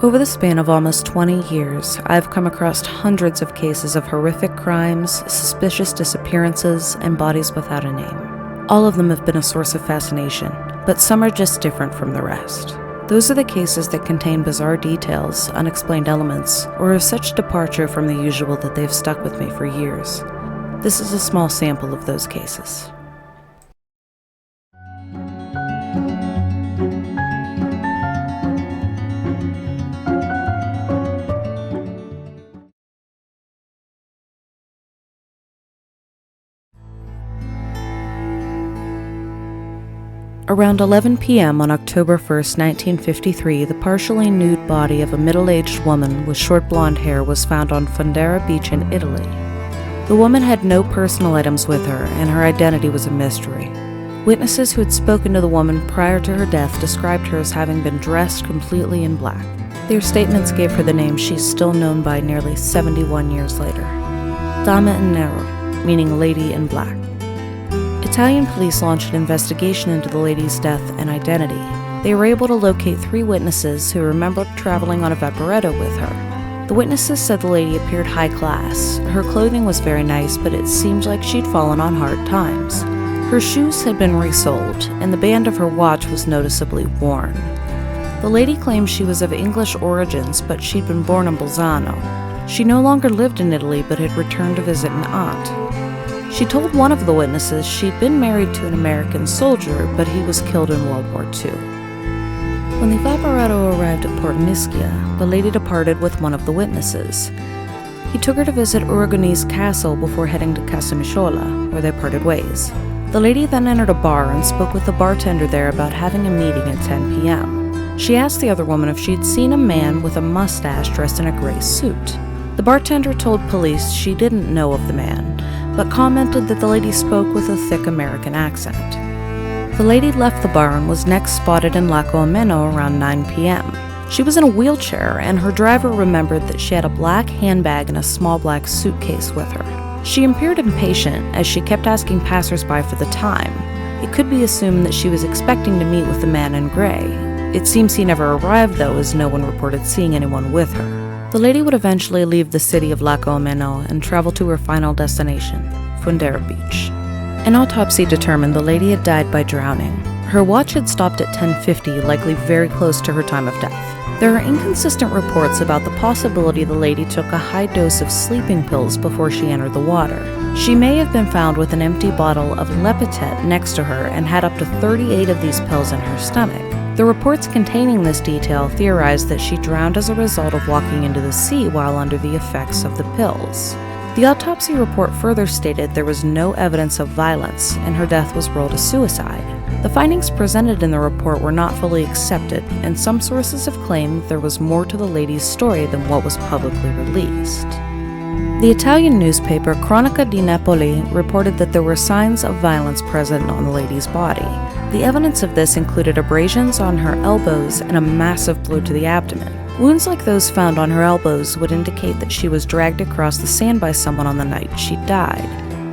Over the span of almost 20 years, I've come across hundreds of cases of horrific crimes, suspicious disappearances, and bodies without a name. All of them have been a source of fascination, but some are just different from the rest. Those are the cases that contain bizarre details, unexplained elements, or of such departure from the usual that they've stuck with me for years. This is a small sample of those cases. Around 11 p.m. on October 1st, 1953, the partially nude body of a middle-aged woman with short blonde hair was found on Fundera Beach in Italy. The woman had no personal items with her, and her identity was a mystery. Witnesses who had spoken to the woman prior to her death described her as having been dressed completely in black. Their statements gave her the name she's still known by nearly 71 years later: Dama in Nero, meaning Lady in Black. Italian police launched an investigation into the lady's death and identity. They were able to locate 3 witnesses who remembered traveling on a Vaporetto with her. The witnesses said the lady appeared high class. Her clothing was very nice, but it seemed like she'd fallen on hard times. Her shoes had been resoled, and the band of her watch was noticeably worn. The lady claimed she was of English origins, but she'd been born in Bolzano. She no longer lived in Italy, but had returned to visit an aunt. She told one of the witnesses she'd been married to an American soldier, but he was killed in World War II. When the Vaporetto arrived at Port Nischia, the lady departed with one of the witnesses. He took her to visit Uragonese Castle before heading to Casamicciola, where they parted ways. The lady then entered a bar and spoke with the bartender there about having a meeting at 10 p.m. She asked the other woman if she'd seen a man with a mustache dressed in a gray suit. The bartender told police she didn't know of the man, but commented that the lady spoke with a thick American accent. The lady left the bar and was next spotted in Lago Ameno around 9 p.m. She was in a wheelchair, and her driver remembered that she had a black handbag and a small black suitcase with her. She appeared impatient as she kept asking passersby for the time. It could be assumed that she was expecting to meet with the man in gray. It seems he never arrived, though, as no one reported seeing anyone with her. The lady would eventually leave the city of Lago Ameno and travel to her final destination, Fundera Beach. An autopsy determined the lady had died by drowning. Her watch had stopped at 10:50, likely very close to her time of death. There are inconsistent reports about the possibility the lady took a high dose of sleeping pills before she entered the water. She may have been found with an empty bottle of Lepitet next to her and had up to 38 of these pills in her stomach. The reports containing this detail theorized that she drowned as a result of walking into the sea while under the effects of the pills. The autopsy report further stated there was no evidence of violence, and her death was ruled a suicide. The findings presented in the report were not fully accepted, and some sources have claimed there was more to the lady's story than what was publicly released. The Italian newspaper Cronaca di Napoli reported that there were signs of violence present on the lady's body. The evidence of this included abrasions on her elbows and a massive blow to the abdomen. Wounds like those found on her elbows would indicate that she was dragged across the sand by someone on the night she died.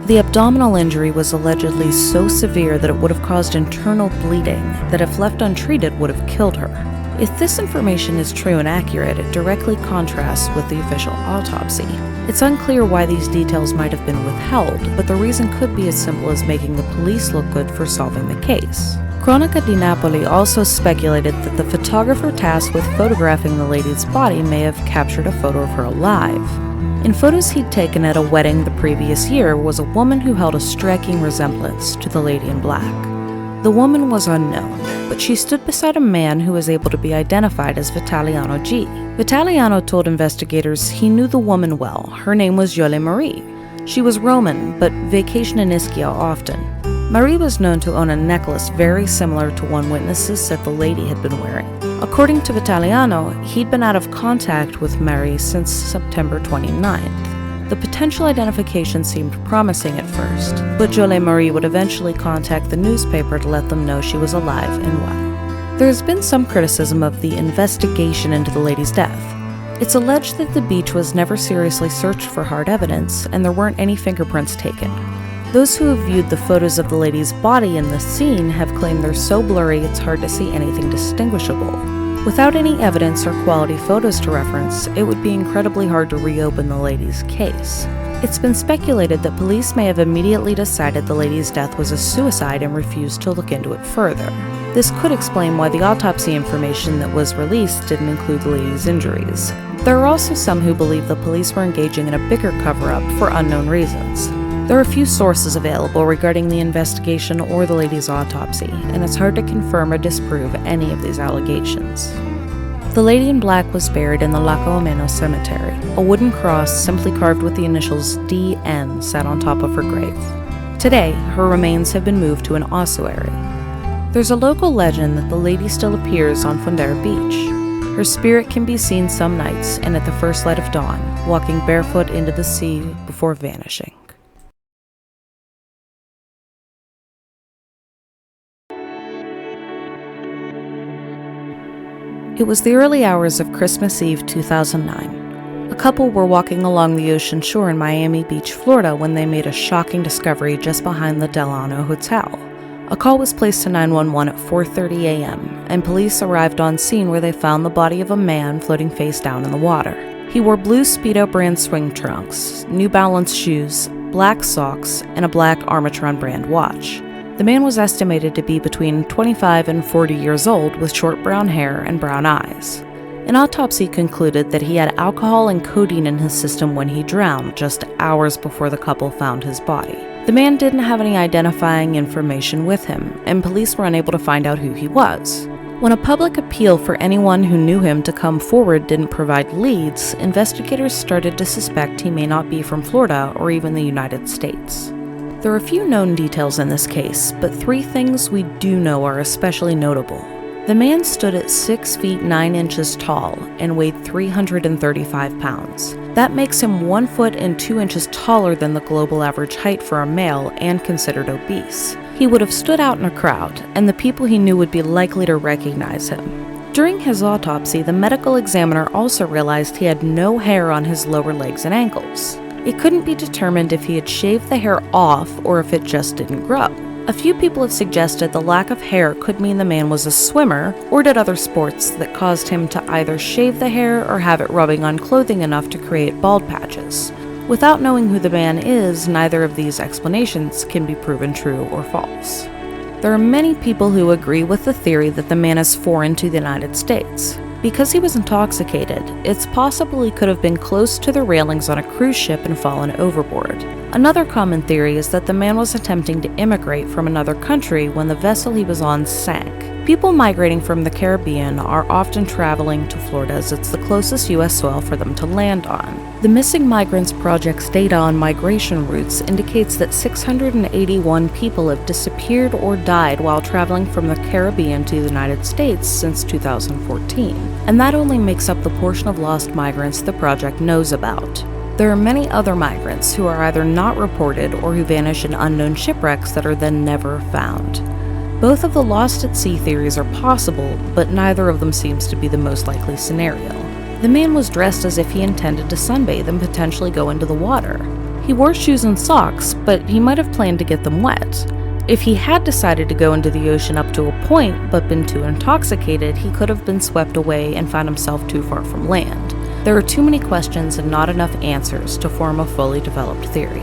The abdominal injury was allegedly so severe that it would have caused internal bleeding that, if left untreated, would have killed her. If this information is true and accurate, it directly contrasts with the official autopsy. It's unclear why these details might have been withheld, but the reason could be as simple as making the police look good for solving the case. Cronaca di Napoli also speculated that the photographer tasked with photographing the lady's body may have captured a photo of her alive. In photos he'd taken at a wedding the previous year was a woman who held a striking resemblance to the lady in black. The woman was unknown, but she stood beside a man who was able to be identified as Vitaliano G. Vitaliano told investigators he knew the woman well. Her name was Jole Marie. She was Roman, but vacationed in Ischia often. Marie was known to own a necklace very similar to one witnesses said the lady had been wearing. According to Vitaliano, he'd been out of contact with Marie since September 29th. The potential identification seemed promising at first, but Jole Marie would eventually contact the newspaper to let them know she was alive and well. There's been some criticism of the investigation into the lady's death. It's alleged that the beach was never seriously searched for hard evidence, and there weren't any fingerprints taken. Those who have viewed the photos of the lady's body in the scene have claimed they're so blurry it's hard to see anything distinguishable. Without any evidence or quality photos to reference, it would be incredibly hard to reopen the lady's case. It's been speculated that police may have immediately decided the lady's death was a suicide and refused to look into it further. This could explain why the autopsy information that was released didn't include the lady's injuries. There are also some who believe the police were engaging in a bigger cover-up for unknown reasons. There are few sources available regarding the investigation or the lady's autopsy, and it's hard to confirm or disprove any of these allegations. The lady in black was buried in the Laco Ameno Cemetery. A wooden cross simply carved with the initials DN sat on top of her grave. Today, her remains have been moved to an ossuary. There's a local legend that the lady still appears on Fondera Beach. Her spirit can be seen some nights and at the first light of dawn, walking barefoot into the sea before vanishing. It was the early hours of Christmas Eve 2009. A couple were walking along the ocean shore in Miami Beach, Florida, when they made a shocking discovery just behind the Delano Hotel. A call was placed to 911 at 4:30 a.m., and police arrived on scene where they found the body of a man floating face down in the water. He wore blue Speedo brand swing trunks, New Balance shoes, black socks, and a black Armatron brand watch. The man was estimated to be between 25 and 40 years old with short brown hair and brown eyes. An autopsy concluded that he had alcohol and codeine in his system when he drowned, just hours before the couple found his body. The man didn't have any identifying information with him, and police were unable to find out who he was. When a public appeal for anyone who knew him to come forward didn't provide leads, investigators started to suspect he may not be from Florida or even the United States. There are a few known details in this case, but 3 things we do know are especially notable. The man stood at 6 feet 9 inches tall and weighed 335 pounds. That makes him 1 foot and 2 inches taller than the global average height for a male and considered obese. He would have stood out in a crowd, and the people he knew would be likely to recognize him. During his autopsy, the medical examiner also realized he had no hair on his lower legs and ankles. It couldn't be determined if he had shaved the hair off or if it just didn't grow. A few people have suggested the lack of hair could mean the man was a swimmer or did other sports that caused him to either shave the hair or have it rubbing on clothing enough to create bald patches. Without knowing who the man is, neither of these explanations can be proven true or false. There are many people who agree with the theory that the man is foreign to the United States. Because he was intoxicated, it's possible he could have been close to the railings on a cruise ship and fallen overboard. Another common theory is that the man was attempting to immigrate from another country when the vessel he was on sank. People migrating from the Caribbean are often traveling to Florida as it's the closest U.S. soil for them to land on. The Missing Migrants Project's data on migration routes indicates that 681 people have disappeared or died while traveling from the Caribbean to the United States since 2014, and that only makes up the portion of lost migrants the project knows about. There are many other migrants who are either not reported or who vanish in unknown shipwrecks that are then never found. Both of the lost at sea theories are possible, but neither of them seems to be the most likely scenario. The man was dressed as if he intended to sunbathe and potentially go into the water. He wore shoes and socks, but he might have planned to get them wet. If he had decided to go into the ocean up to a point but been too intoxicated, he could have been swept away and found himself too far from land. There are too many questions and not enough answers to form a fully developed theory.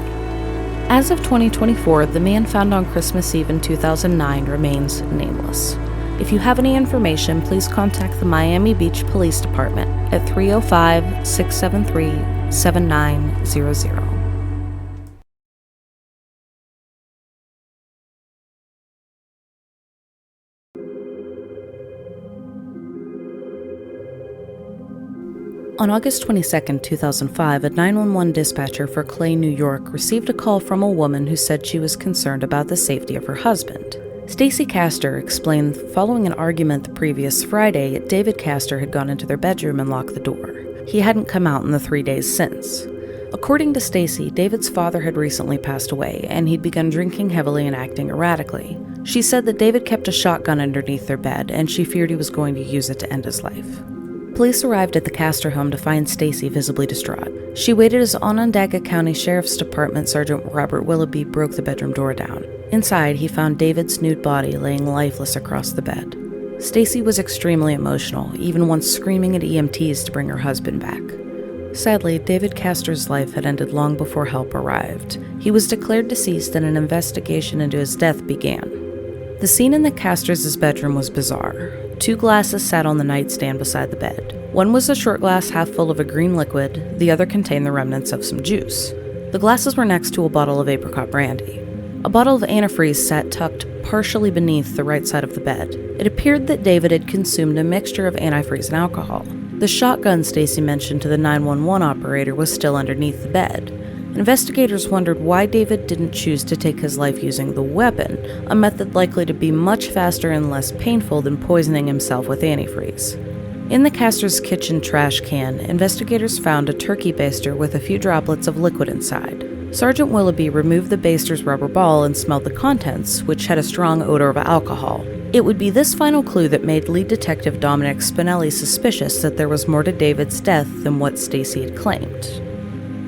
As of 2024, the man found on Christmas Eve in 2009 remains nameless. If you have any information, please contact the Miami Beach Police Department at 305-673-7900. On August 22, 2005, a 911 dispatcher for Clay, New York, received a call from a woman who said she was concerned about the safety of her husband. Stacy Castor explained following an argument the previous Friday, David Castor had gone into their bedroom and locked the door. He hadn't come out in the 3 days since. According to Stacy, David's father had recently passed away, and he'd begun drinking heavily and acting erratically. She said that David kept a shotgun underneath their bed, and she feared he was going to use it to end his life. Police arrived at the Castor home to find Stacy visibly distraught. She waited as Onondaga County Sheriff's Department Sergeant Robert Willoughby broke the bedroom door down. Inside, he found David's nude body laying lifeless across the bed. Stacy was extremely emotional, even once screaming at EMTs to bring her husband back. Sadly, David Castor's life had ended long before help arrived. He was declared deceased and an investigation into his death began. The scene in the Castors' bedroom was bizarre. 2 glasses sat on the nightstand beside the bed. One was a short glass half full of a green liquid, the other contained the remnants of some juice. The glasses were next to a bottle of apricot brandy. A bottle of antifreeze sat tucked partially beneath the right side of the bed. It appeared that David had consumed a mixture of antifreeze and alcohol. The shotgun Stacy mentioned to the 911 operator was still underneath the bed. Investigators wondered why David didn't choose to take his life using the weapon, a method likely to be much faster and less painful than poisoning himself with antifreeze. In the Castor's kitchen trash can, investigators found a turkey baster with a few droplets of liquid inside. Sergeant Willoughby removed the baster's rubber ball and smelled the contents, which had a strong odor of alcohol. It would be this final clue that made lead detective Dominic Spinelli suspicious that there was more to David's death than what Stacy had claimed.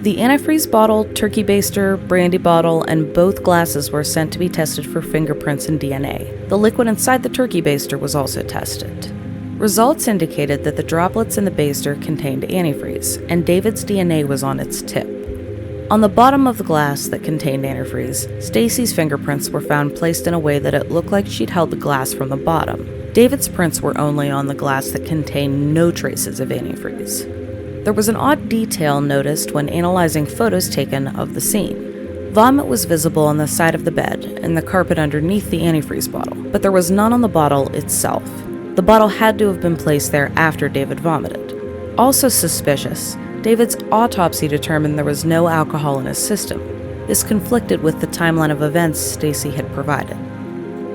The antifreeze bottle, turkey baster, brandy bottle, and both glasses were sent to be tested for fingerprints and DNA. The liquid inside the turkey baster was also tested. Results indicated that the droplets in the baster contained antifreeze, and David's DNA was on its tip. On the bottom of the glass that contained antifreeze, Stacy's fingerprints were found placed in a way that it looked like she'd held the glass from the bottom. David's prints were only on the glass that contained no traces of antifreeze. There was an odd detail noticed when analyzing photos taken of the scene. Vomit was visible on the side of the bed and the carpet underneath the antifreeze bottle, but there was none on the bottle itself. The bottle had to have been placed there after David vomited. Also suspicious, David's autopsy determined there was no alcohol in his system. This conflicted with the timeline of events Stacy had provided.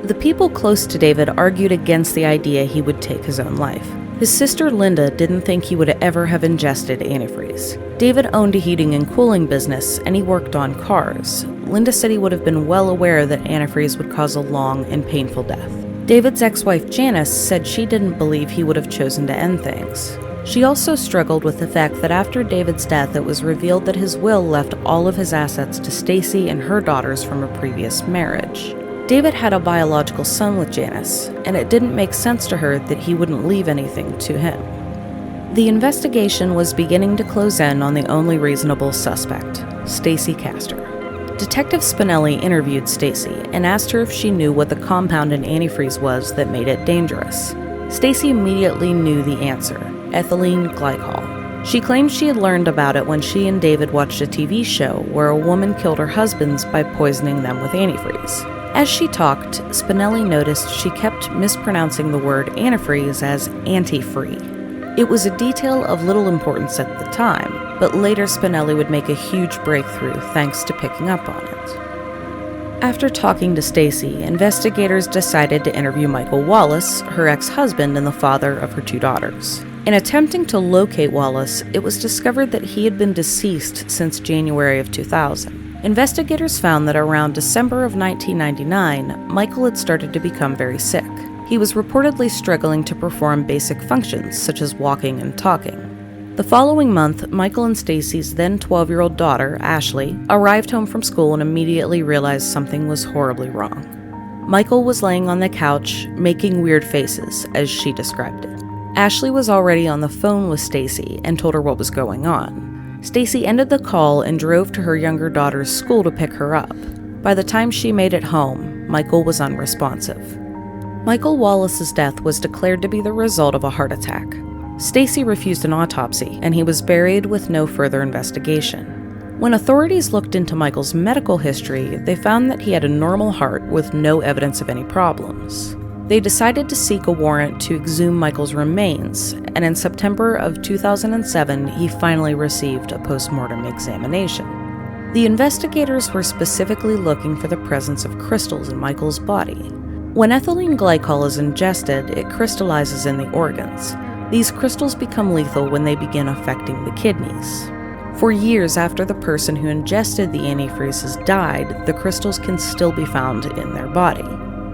The people close to David argued against the idea he would take his own life. His sister Linda didn't think he would ever have ingested antifreeze. David owned a heating and cooling business, and he worked on cars. Linda said he would have been well aware that antifreeze would cause a long and painful death. David's ex-wife Janice said she didn't believe he would have chosen to end things. She also struggled with the fact that after David's death it was revealed that his will left all of his assets to Stacy and her daughters from a previous marriage. David had a biological son with Janice, and it didn't make sense to her that he wouldn't leave anything to him. The investigation was beginning to close in on the only reasonable suspect, Stacy Castor. Detective Spinelli interviewed Stacy and asked her if she knew what the compound in antifreeze was that made it dangerous. Stacy immediately knew the answer: ethylene glycol. She claimed she had learned about it when she and David watched a TV show where a woman killed her husbands by poisoning them with antifreeze. As she talked, Spinelli noticed she kept mispronouncing the word antifreeze as antifree. It was a detail of little importance at the time, but later Spinelli would make a huge breakthrough thanks to picking up on it. After talking to Stacy, investigators decided to interview Michael Wallace, her ex-husband and the father of her 2 daughters. In attempting to locate Wallace, it was discovered that he had been deceased since January of 2000. Investigators found that around December of 1999, Michael had started to become very sick. He was reportedly struggling to perform basic functions, such as walking and talking. The following month, Michael and Stacy's then 12-year-old daughter, Ashley, arrived home from school and immediately realized something was horribly wrong. Michael was laying on the couch, making weird faces, as she described it. Ashley was already on the phone with Stacy and told her what was going on. Stacy ended the call and drove to her younger daughter's school to pick her up. By the time she made it home, Michael was unresponsive. Michael Wallace's death was declared to be the result of a heart attack. Stacy refused an autopsy, and he was buried with no further investigation. When authorities looked into Michael's medical history, they found that he had a normal heart with no evidence of any problems. They decided to seek a warrant to exhume Michael's remains, and in September of 2007, he finally received a post-mortem examination. The investigators were specifically looking for the presence of crystals in Michael's body. When ethylene glycol is ingested, it crystallizes in the organs. These crystals become lethal when they begin affecting the kidneys. For years after the person who ingested the antifreeze has died, the crystals can still be found in their body.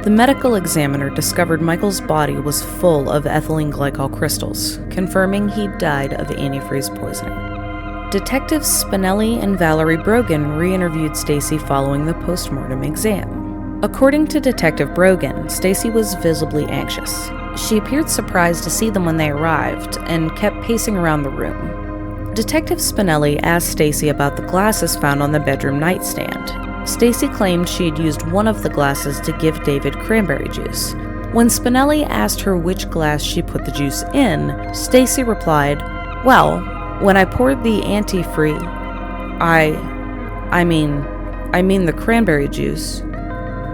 The medical examiner discovered Michael's body was full of ethylene glycol crystals, confirming he'd died of antifreeze poisoning. Detectives Spinelli and Valerie Brogan re-interviewed Stacy following the postmortem exam. According to Detective Brogan, Stacy was visibly anxious. She appeared surprised to see them when they arrived and kept pacing around the room. Detective Spinelli asked Stacy about the glasses found on the bedroom nightstand. Stacy claimed she had used one of the glasses to give David cranberry juice. When Spinelli asked her which glass she put the juice in, Stacy replied, "Well, when I poured the antifreeze, I mean the cranberry juice."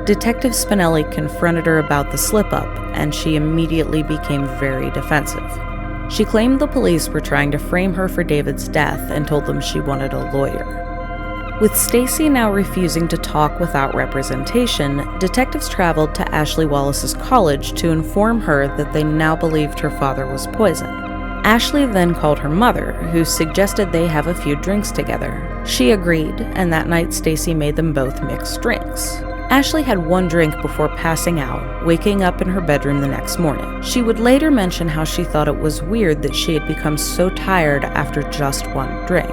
Detective Spinelli confronted her about the slip-up, and she immediately became very defensive. She claimed the police were trying to frame her for David's death and told them she wanted a lawyer. With Stacy now refusing to talk without representation, detectives traveled to Ashley Wallace's college to inform her that they now believed her father was poisoned. Ashley then called her mother, who suggested they have a few drinks together. She agreed, and that night Stacy made them both mix drinks. Ashley had one drink before passing out, waking up in her bedroom the next morning. She would later mention how she thought it was weird that she had become so tired after just one drink.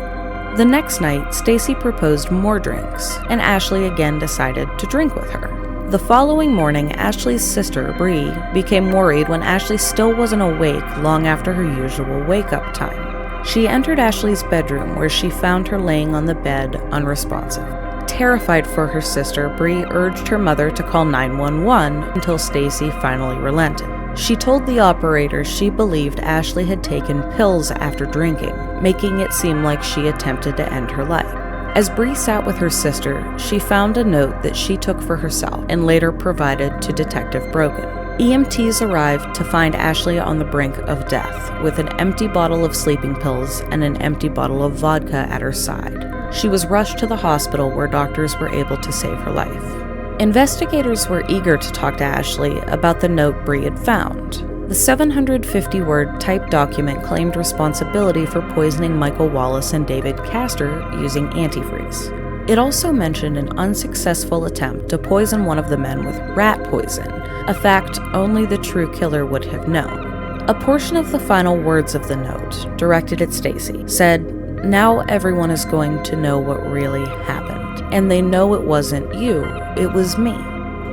The next night, Stacy proposed more drinks, and Ashley again decided to drink with her. The following morning, Ashley's sister, Bree, became worried when Ashley still wasn't awake long after her usual wake-up time. She entered Ashley's bedroom, where she found her laying on the bed, unresponsive. Terrified for her sister, Bree urged her mother to call 911 until Stacy finally relented. She told the operator she believed Ashley had taken pills after drinking, making it seem like she attempted to end her life. As Bree sat with her sister, she found a note that she took for herself and later provided to Detective Brogan. EMTs arrived to find Ashley on the brink of death, with an empty bottle of sleeping pills and an empty bottle of vodka at her side. She was rushed to the hospital where doctors were able to save her life. Investigators were eager to talk to Ashley about the note Bree had found. The 750-word typed document claimed responsibility for poisoning Michael Wallace and David Castor using antifreeze. It also mentioned an unsuccessful attempt to poison one of the men with rat poison, a fact only the true killer would have known. A portion of the final words of the note, directed at Stacy, said, "Now everyone is going to know what really happened, and they know it wasn't you, it was me.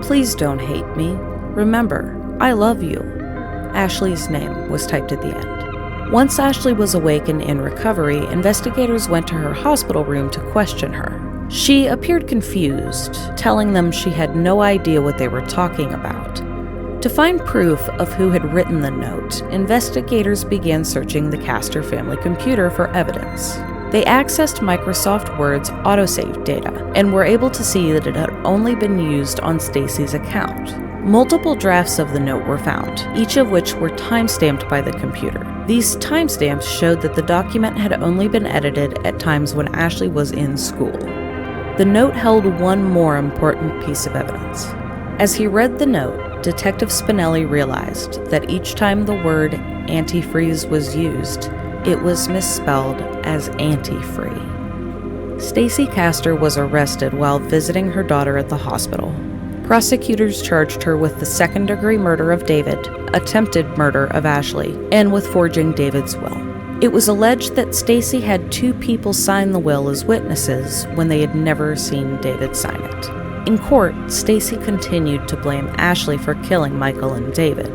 Please don't hate me. Remember, I love you." Ashley's name was typed at the end. Once Ashley was awake and in recovery, investigators went to her hospital room to question her. She appeared confused, telling them she had no idea what they were talking about. To find proof of who had written the note, investigators began searching the Castor family computer for evidence. They accessed Microsoft Word's autosave data and were able to see that it had only been used on Stacy's account. Multiple drafts of the note were found, each of which were time-stamped by the computer. These timestamps showed that the document had only been edited at times when Ashley was in school. The note held one more important piece of evidence. As he read the note, Detective Spinelli realized that each time the word antifreeze was used, it was misspelled as anti-free. Stacy Castor was arrested while visiting her daughter at the hospital. Prosecutors charged her with the second-degree murder of David, attempted murder of Ashley, and with forging David's will. It was alleged that Stacy had two people sign the will as witnesses when they had never seen David sign it. In court, Stacy continued to blame Ashley for killing Michael and David.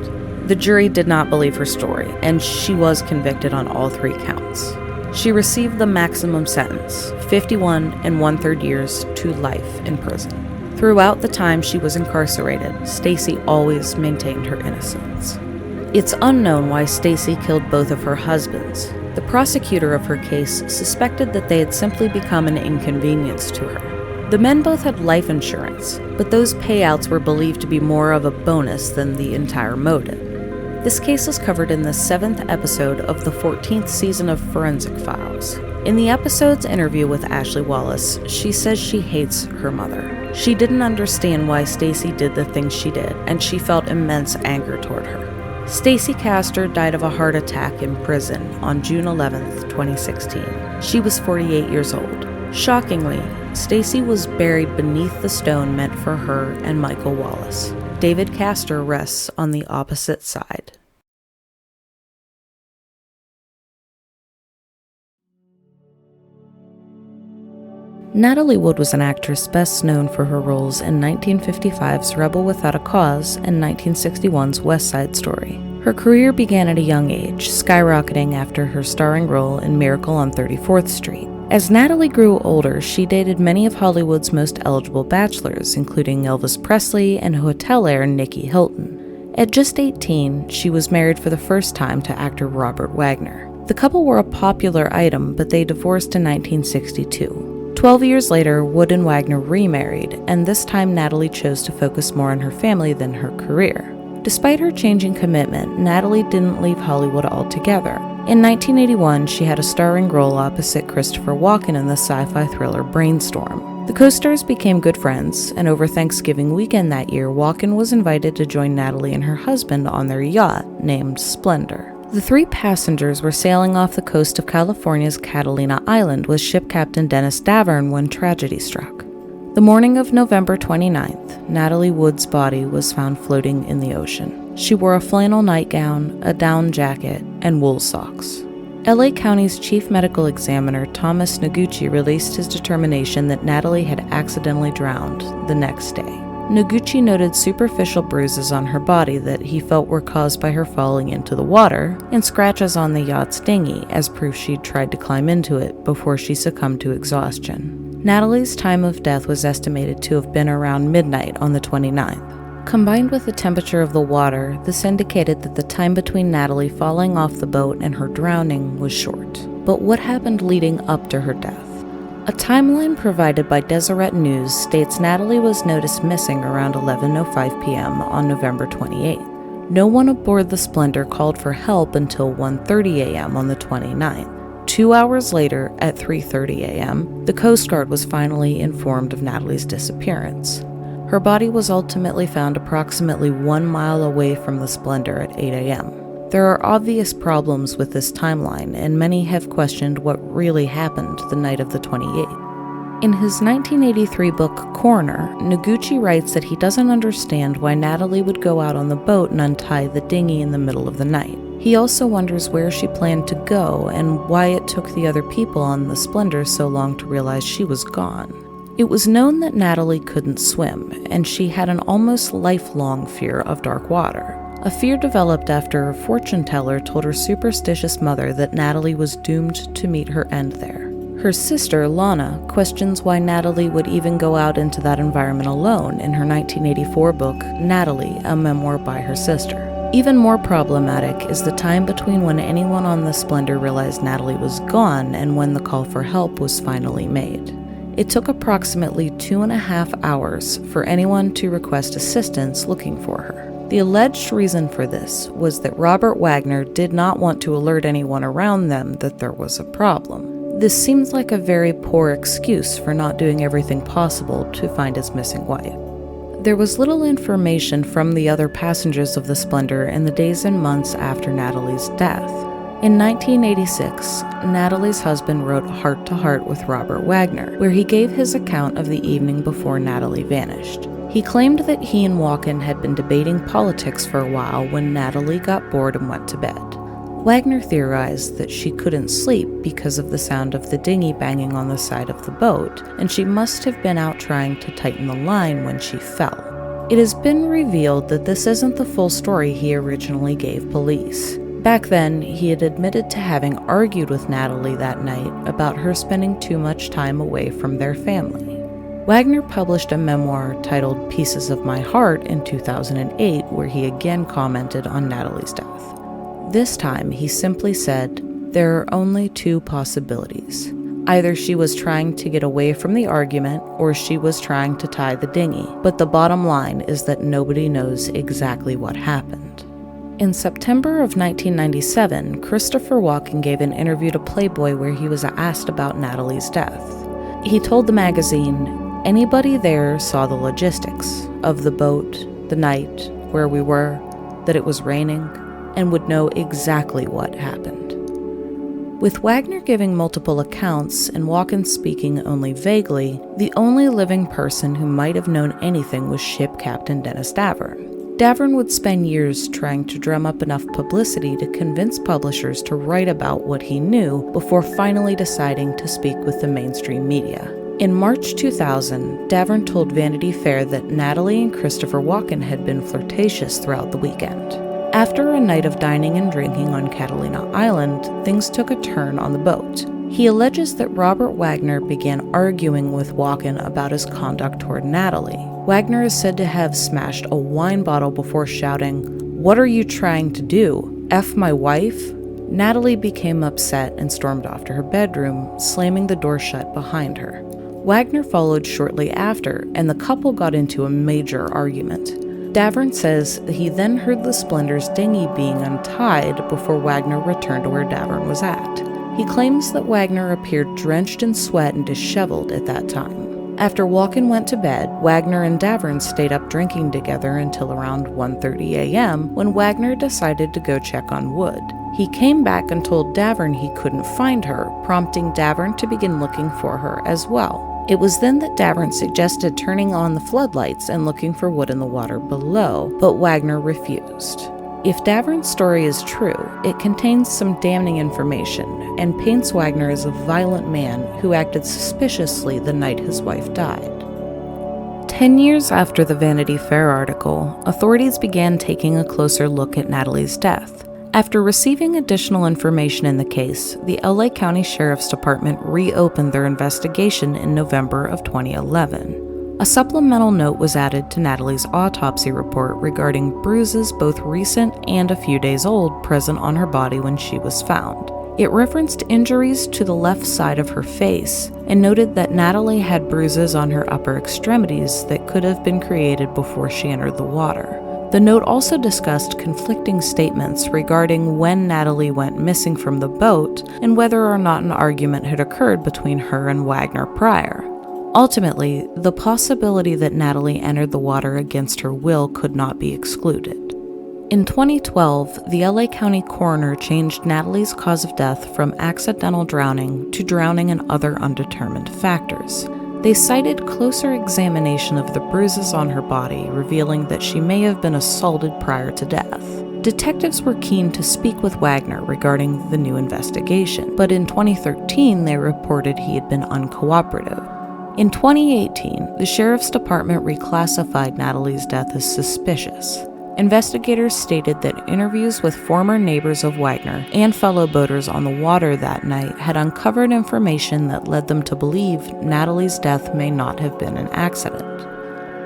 The jury did not believe her story, and she was convicted on all 3 counts. She received the maximum sentence, 51 1/3 years to life in prison. Throughout the time she was incarcerated, Stacy always maintained her innocence. It's unknown why Stacy killed both of her husbands. The prosecutor of her case suspected that they had simply become an inconvenience to her. The men both had life insurance, but those payouts were believed to be more of a bonus than the entire motive. This case is covered in the 7th episode of the 14th season of Forensic Files. In the episode's interview with Ashley Wallace, she says she hates her mother. She didn't understand why Stacy did the things she did, and she felt immense anger toward her. Stacy Castor died of a heart attack in prison on June 11, 2016. She was 48 years old. Shockingly, Stacy was buried beneath the stone meant for her and Michael Wallace. David Castor rests on the opposite side. Natalie Wood was an actress best known for her roles in 1955's Rebel Without a Cause and 1961's West Side Story. Her career began at a young age, skyrocketing after her starring role in Miracle on 34th Street. As Natalie grew older, she dated many of Hollywood's most eligible bachelors, including Elvis Presley and hotel heir Nicky Hilton. At just 18, she was married for the first time to actor Robert Wagner. The couple were a popular item, but they divorced in 1962. 12 years later, Wood and Wagner remarried, and this time Natalie chose to focus more on her family than her career. Despite her changing commitment, Natalie didn't leave Hollywood altogether. In 1981, she had a starring role opposite Christopher Walken in the sci-fi thriller Brainstorm. The co-stars became good friends, and over Thanksgiving weekend that year, Walken was invited to join Natalie and her husband on their yacht, named Splendor. The three passengers were sailing off the coast of California's Catalina Island with ship captain Dennis Davern when tragedy struck. The morning of November 29th, Natalie Wood's body was found floating in the ocean. She wore a flannel nightgown, a down jacket, and wool socks. LA County's chief medical examiner Thomas Noguchi released his determination that Natalie had accidentally drowned the next day. Noguchi noted superficial bruises on her body that he felt were caused by her falling into the water, and scratches on the yacht's dinghy as proof she'd tried to climb into it before she succumbed to exhaustion. Natalie's time of death was estimated to have been around midnight on the 29th. Combined with the temperature of the water, this indicated that the time between Natalie falling off the boat and her drowning was short. But what happened leading up to her death? A timeline provided by Deseret News states Natalie was noticed missing around 11:05 p.m. on November 28th. No one aboard the Splendor called for help until 1:30 a.m. on the 29th. 2 hours later, at 3:30 a.m., the Coast Guard was finally informed of Natalie's disappearance. Her body was ultimately found approximately 1 mile away from the Splendor at 8 a.m. There are obvious problems with this timeline, and many have questioned what really happened the night of the 28th. In his 1983 book, Coroner, Noguchi writes that he doesn't understand why Natalie would go out on the boat and untie the dinghy in the middle of the night. He also wonders where she planned to go and why it took the other people on the Splendor so long to realize she was gone. It was known that Natalie couldn't swim, and she had an almost lifelong fear of dark water. A fear developed after a fortune teller told her superstitious mother that Natalie was doomed to meet her end there. Her sister, Lana, questions why Natalie would even go out into that environment alone in her 1984 book, Natalie, a memoir by her sister. Even more problematic is the time between when anyone on the Splendor realized Natalie was gone and when the call for help was finally made. It took approximately 2.5 hours for anyone to request assistance looking for her. The alleged reason for this was that Robert Wagner did not want to alert anyone around them that there was a problem. This seems like a very poor excuse for not doing everything possible to find his missing wife. There was little information from the other passengers of the Splendor in the days and months after Natalie's death. In 1986, Natalie's husband wrote Heart to Heart with Robert Wagner, where he gave his account of the evening before Natalie vanished. He claimed that he and Walken had been debating politics for a while when Natalie got bored and went to bed. Wagner theorized that she couldn't sleep because of the sound of the dinghy banging on the side of the boat, and she must have been out trying to tighten the line when she fell. It has been revealed that this isn't the full story he originally gave police. Back then, he had admitted to having argued with Natalie that night about her spending too much time away from their family. Wagner published a memoir titled Pieces of My Heart in 2008, where he again commented on Natalie's death. This time, he simply said, "There are only two possibilities. Either she was trying to get away from the argument, or she was trying to tie the dinghy, but the bottom line is that nobody knows exactly what happened." In September of 1997, Christopher Walken gave an interview to Playboy where he was asked about Natalie's death. He told the magazine, "Anybody there saw the logistics of the boat, the night, where we were, that it was raining, and would know exactly what happened." With Wagner giving multiple accounts and Walken speaking only vaguely, the only living person who might have known anything was ship captain Dennis Davern. Davern would spend years trying to drum up enough publicity to convince publishers to write about what he knew before finally deciding to speak with the mainstream media. In March 2000, Davern told Vanity Fair that Natalie and Christopher Walken had been flirtatious throughout the weekend. After a night of dining and drinking on Catalina Island, things took a turn on the boat. He alleges that Robert Wagner began arguing with Walken about his conduct toward Natalie. Wagner is said to have smashed a wine bottle before shouting, "What are you trying to do? F my wife?" Natalie became upset and stormed off to her bedroom, slamming the door shut behind her. Wagner followed shortly after, and the couple got into a major argument. Davern says that he then heard the Splendor's dinghy being untied before Wagner returned to where Davern was at. He claims that Wagner appeared drenched in sweat and disheveled at that time. After Walken went to bed, Wagner and Davern stayed up drinking together until around 1:30 a.m. when Wagner decided to go check on Wood. He came back and told Davern he couldn't find her, prompting Davern to begin looking for her as well. It was then that Davern suggested turning on the floodlights and looking for Wood in the water below, but Wagner refused. If Davern's story is true, it contains some damning information and paints Wagner as a violent man who acted suspiciously the night his wife died. 10 years after the Vanity Fair article, authorities began taking a closer look at Natalie's death. After receiving additional information in the case, the LA County Sheriff's Department reopened their investigation in November of 2011. A supplemental note was added to Natalie's autopsy report regarding bruises both recent and a few days old present on her body when she was found. It referenced injuries to the left side of her face and noted that Natalie had bruises on her upper extremities that could have been created before she entered the water. The note also discussed conflicting statements regarding when Natalie went missing from the boat and whether or not an argument had occurred between her and Wagner prior. Ultimately, the possibility that Natalie entered the water against her will could not be excluded. In 2012, the LA County coroner changed Natalie's cause of death from accidental drowning to drowning and other undetermined factors. They cited closer examination of the bruises on her body, revealing that she may have been assaulted prior to death. Detectives were keen to speak with Wagner regarding the new investigation, but in 2013 they reported he had been uncooperative. In 2018, the Sheriff's Department reclassified Natalie's death as suspicious. Investigators stated that interviews with former neighbors of Wagner and fellow boaters on the water that night had uncovered information that led them to believe Natalie's death may not have been an accident.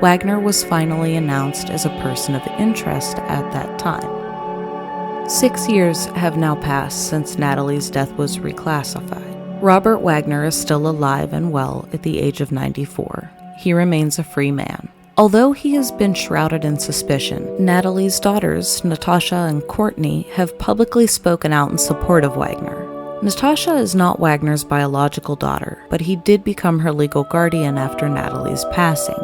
Wagner was finally announced as a person of interest at that time. 6 years have now passed since Natalie's death was reclassified. Robert Wagner is still alive and well at the age of 94. He remains a free man. Although he has been shrouded in suspicion, Natalie's daughters, Natasha and Courtney, have publicly spoken out in support of Wagner. Natasha is not Wagner's biological daughter, but he did become her legal guardian after Natalie's passing.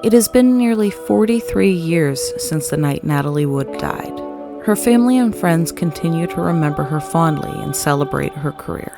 It has been nearly 43 years since the night Natalie Wood died. Her family and friends continue to remember her fondly and celebrate her career.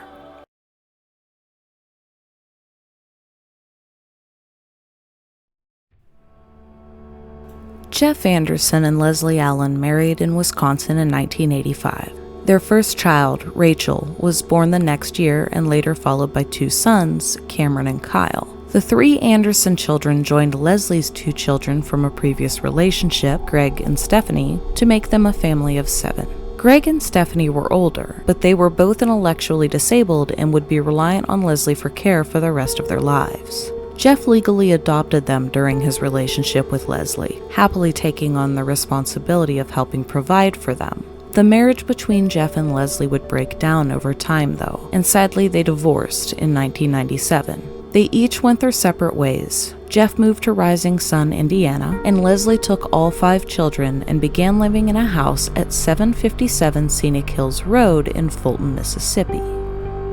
Jeff Anderson and Leslie Allen married in Wisconsin in 1985. Their first child, Rachel, was born the next year and later followed by 2 sons, Cameron and Kyle. The 3 Anderson children joined Leslie's 2 children from a previous relationship, Greg and Stephanie, to make them a family of 7. Greg and Stephanie were older, but they were both intellectually disabled and would be reliant on Leslie for care for the rest of their lives. Jeff legally adopted them during his relationship with Leslie, happily taking on the responsibility of helping provide for them. The marriage between Jeff and Leslie would break down over time, though, and sadly they divorced in 1997. They each went their separate ways. Jeff moved to Rising Sun, Indiana, and Leslie took all 5 children and began living in a house at 757 Scenic Hills Road in Fulton, Mississippi.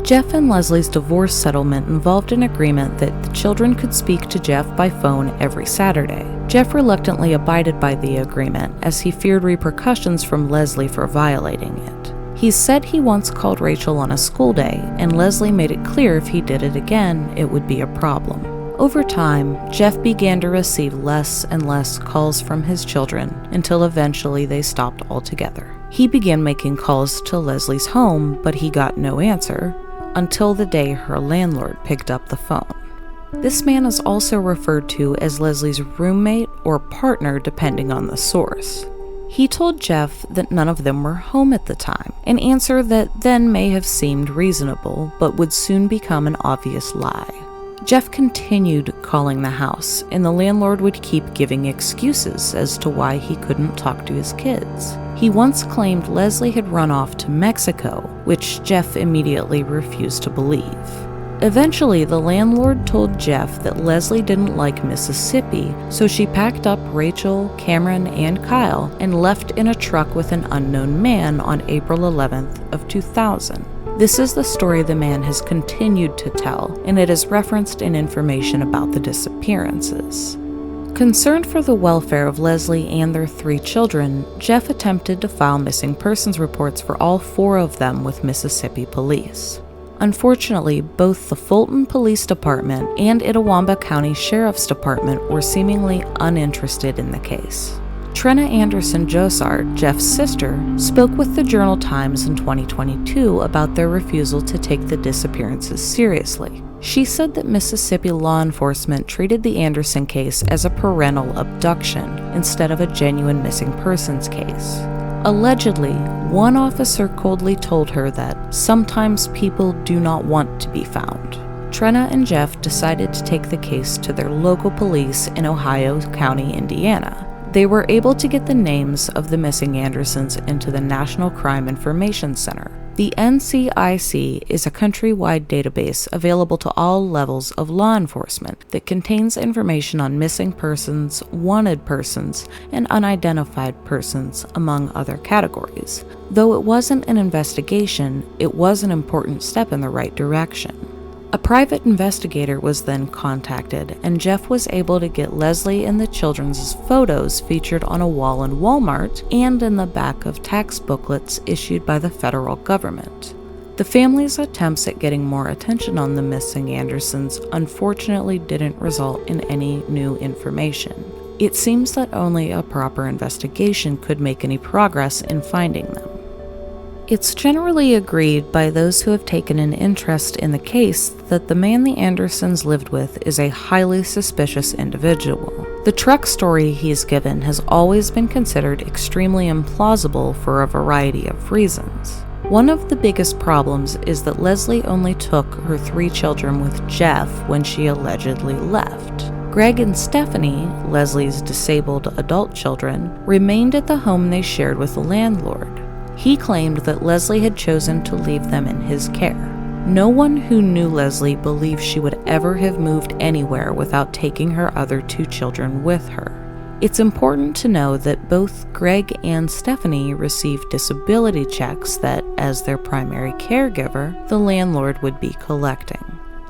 Jeff and Leslie's divorce settlement involved an agreement that the children could speak to Jeff by phone every Saturday. Jeff reluctantly abided by the agreement as he feared repercussions from Leslie for violating it. He said he once called Rachel on a school day, and Leslie made it clear if he did it again, it would be a problem. Over time, Jeff began to receive less and less calls from his children until eventually they stopped altogether. He began making calls to Leslie's home, but he got no answer, until the day her landlord picked up the phone. This man is also referred to as Leslie's roommate or partner depending on the source. He told Jeff that none of them were home at the time, an answer that then may have seemed reasonable but would soon become an obvious lie. Jeff continued calling the house, and the landlord would keep giving excuses as to why he couldn't talk to his kids. He once claimed Leslie had run off to Mexico, which Jeff immediately refused to believe. Eventually, the landlord told Jeff that Leslie didn't like Mississippi, so she packed up Rachel, Cameron, and Kyle and left in a truck with an unknown man on April 11th of 2000. This is the story the man has continued to tell, and it is referenced in information about the disappearances. Concerned for the welfare of Leslie and their 3 children, Jeff attempted to file missing persons reports for all 4 of them with Mississippi police. Unfortunately, both the Fulton Police Department and Itawamba County Sheriff's Department were seemingly uninterested in the case. Trenna Anderson Josart, Jeff's sister, spoke with the Journal-Times in 2022 about their refusal to take the disappearances seriously. She said that Mississippi law enforcement treated the Anderson case as a parental abduction instead of a genuine missing persons case. Allegedly, one officer coldly told her that sometimes people do not want to be found. Trenna and Jeff decided to take the case to their local police in Ohio County, Indiana. They were able to get the names of the missing Andersons into the National Crime Information Center. The NCIC is a countrywide database available to all levels of law enforcement that contains information on missing persons, wanted persons, and unidentified persons, among other categories. Though it wasn't an investigation, it was an important step in the right direction. A private investigator was then contacted, and Jeff was able to get Leslie and the children's photos featured on a wall in Walmart and in the back of tax booklets issued by the federal government. The family's attempts at getting more attention on the missing Andersons unfortunately didn't result in any new information. It seems that only a proper investigation could make any progress in finding them. It's generally agreed by those who have taken an interest in the case that the man the Andersons lived with is a highly suspicious individual. The truck story he's given has always been considered extremely implausible for a variety of reasons. One of the biggest problems is that Leslie only took her 3 children with Jeff when she allegedly left. Greg and Stephanie, Leslie's disabled adult children, remained at the home they shared with the landlord. He claimed that Leslie had chosen to leave them in his care. No one who knew Leslie believed she would ever have moved anywhere without taking her other 2 children with her. It's important to know that both Greg and Stephanie received disability checks that, as their primary caregiver, the landlord would be collecting.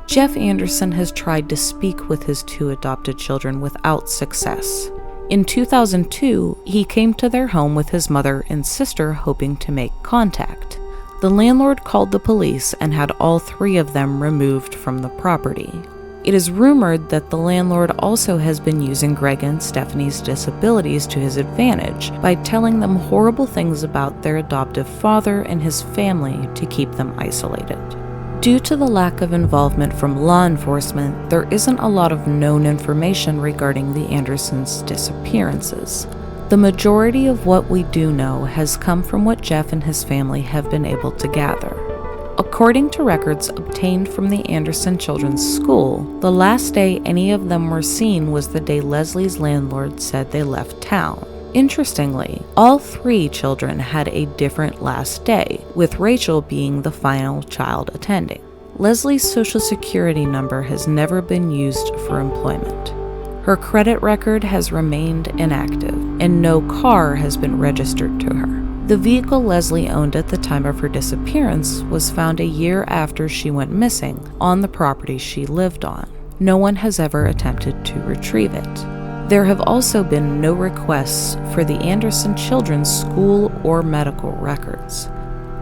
Jeff Anderson has tried to speak with his 2 adopted children without success. In 2002, he came to their home with his mother and sister hoping to make contact. The landlord called the police and had all 3 of them removed from the property. It is rumored that the landlord also has been using Greg and Stephanie's disabilities to his advantage by telling them horrible things about their adoptive father and his family to keep them isolated. Due to the lack of involvement from law enforcement, there isn't a lot of known information regarding the Andersons' disappearances. The majority of what we do know has come from what Jeff and his family have been able to gather. According to records obtained from the Anderson Children's School, the last day any of them were seen was the day Leslie's landlord said they left town. Interestingly, all 3 children had a different last day, with Rachel being the final child attending. Leslie's Social Security number has never been used for employment. Her credit record has remained inactive, and no car has been registered to her. The vehicle Leslie owned at the time of her disappearance was found a year after she went missing on the property she lived on. No one has ever attempted to retrieve it. There have also been no requests for the Anderson children's school or medical records.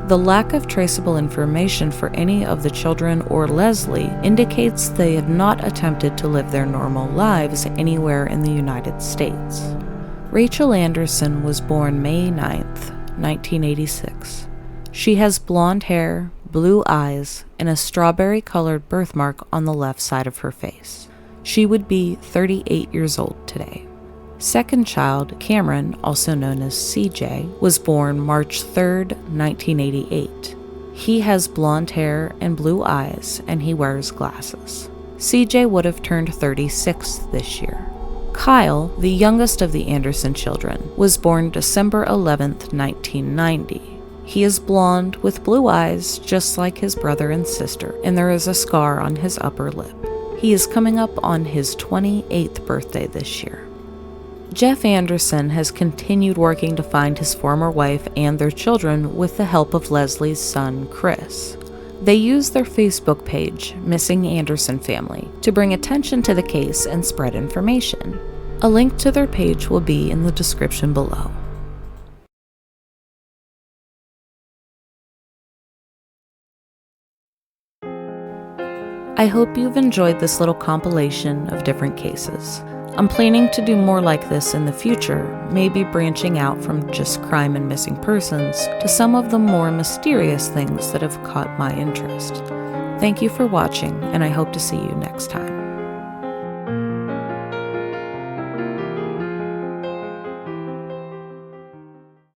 The lack of traceable information for any of the children or Leslie indicates they have not attempted to live their normal lives anywhere in the United States. Rachel Anderson was born May 9th, 1986. She has blonde hair, blue eyes, and a strawberry-colored birthmark on the left side of her face. She would be 38 years old today. Second child, Cameron, also known as CJ, was born March 3, 1988. He has blonde hair and blue eyes, and he wears glasses. CJ would have turned 36 this year. Kyle, the youngest of the Anderson children, was born December 11, 1990. He is blonde with blue eyes, just like his brother and sister, and there is a scar on his upper lip. He is coming up on his 28th birthday this year. Jeff Anderson has continued working to find his former wife and their children with the help of Leslie's son, Chris. They used their Facebook page, Missing Anderson Family, to bring attention to the case and spread information. A link to their page will be in the description below. I hope you've enjoyed this little compilation of different cases. I'm planning to do more like this in the future, maybe branching out from just crime and missing persons to some of the more mysterious things that have caught my interest. Thank you for watching, and I hope to see you next time.